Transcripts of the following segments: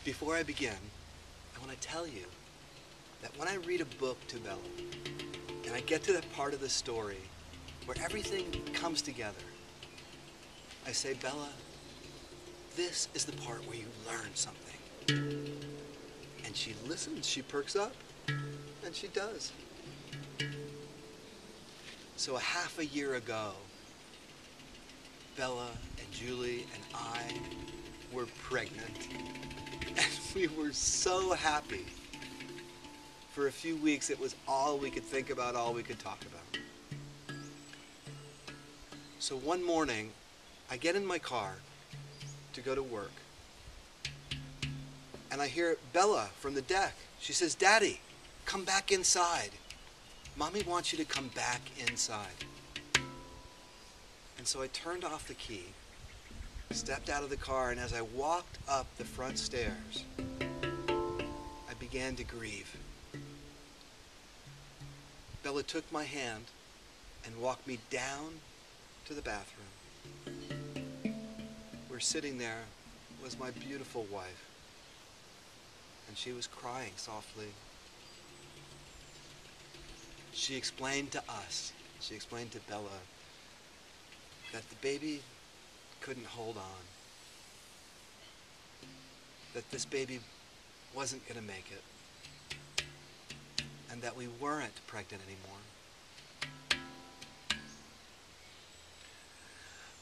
Before I begin, I want to tell you that when I read a book to Bella, and I get to that part of the story where everything comes together, I say, Bella, this is the part where you learn something. And she listens, she perks up, and she does. So a half a year ago, Bella and Julie and I were pregnant. And we were so happy. For a few weeks, it was all we could think about, all we could talk about. So one morning, I get in my car to go to work. And I hear Bella from the deck. She says, Daddy, come back inside. Mommy wants you to come back inside. And so I turned off the key, stepped out of the car, and as I walked up the front stairs, I began to grieve. Bella took my hand and walked me down to the bathroom. Where sitting there was my beautiful wife, and she was crying softly. She explained to us, she explained to Bella, that the baby couldn't hold on, that this baby wasn't going to make it, and that we weren't pregnant anymore.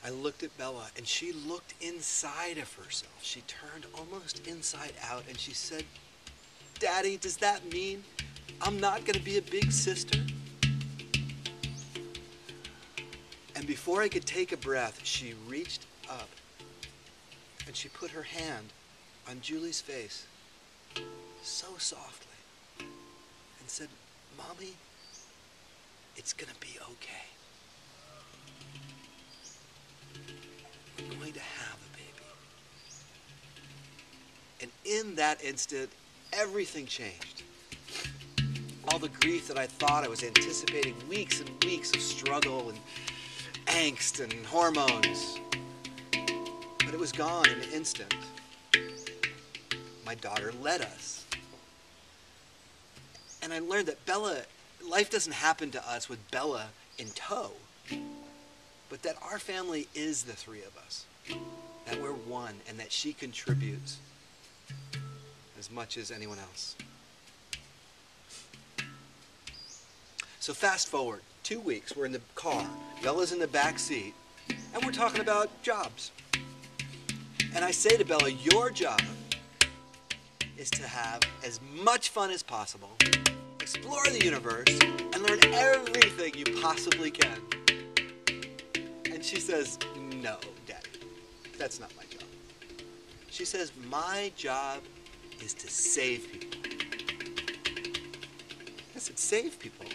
I looked at Bella, and she looked inside of herself. She turned almost inside out, and she said, Daddy, does that mean I'm not going to be a big sister? And before I could take a breath, she reached up, and she put her hand on Julie's face so softly and said, Mommy, it's going to be okay. We're going to have a baby. And in that instant, everything changed. All the grief that I thought I was anticipating, weeks and weeks of struggle and angst and hormones, but it was gone in an instant. My daughter led us. And I learned that life doesn't happen to us with Bella in tow, but that our family is the three of us, that we're one, and that she contributes as much as anyone else. So fast forward 2 weeks, we're in the car, Bella's in the back seat, and we're talking about jobs. And I say to Bella, your job is to have as much fun as possible, explore the universe, and learn everything you possibly can. And she says, no, Daddy, that's not my job. She says, my job is to save people. I said, save people?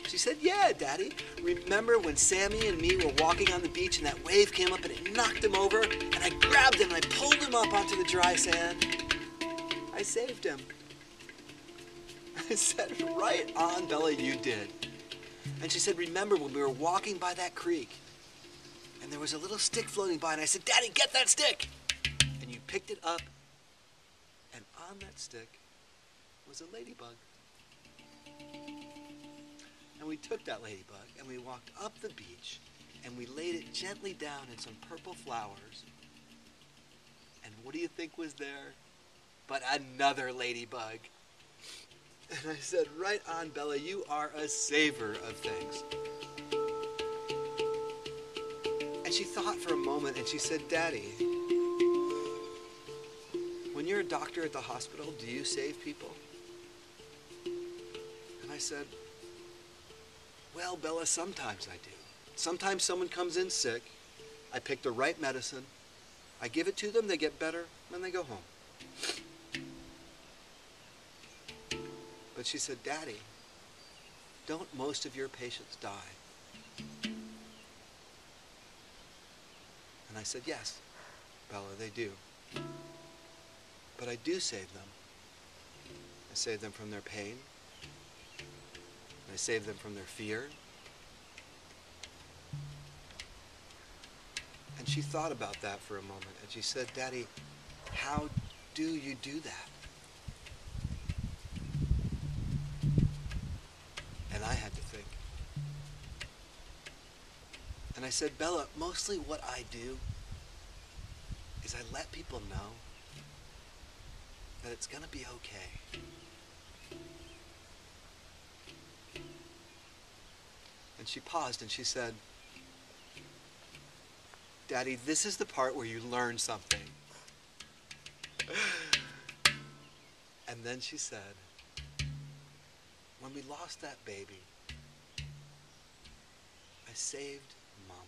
She said, yeah, Daddy. Remember when Sammy and me were walking on the beach and that wave came up and it knocked him over? And I grabbed him and I pulled him up onto the dry sand. I saved him. I said, right on, Bella, you did. And she said, remember when we were walking by that creek and there was a little stick floating by, and I said, Daddy, get that stick. And you picked it up, and on that stick was a ladybug. And we took that ladybug and we walked up the beach and we laid it gently down in some purple flowers. And what do you think was there but another ladybug? And I said, right on, Bella, you are a saver of things. And she thought for a moment and she said, Daddy, when you're a doctor at the hospital, do you save people? And I said, well, Bella, sometimes I do. Sometimes someone comes in sick, I pick the right medicine, I give it to them, they get better, and they go home. But she said, Daddy, don't most of your patients die? And I said, yes, Bella, they do. But I do save them. I save them from their pain. I save them from their fear. And she thought about that for a moment, and she said, Daddy, how do you do that? And I had to think. And I said, Bella, mostly what I do is I let people know that it's going to be okay. And she paused and she said, Daddy, this is the part where you learn something. And then she said, when we lost that baby, I saved Mama.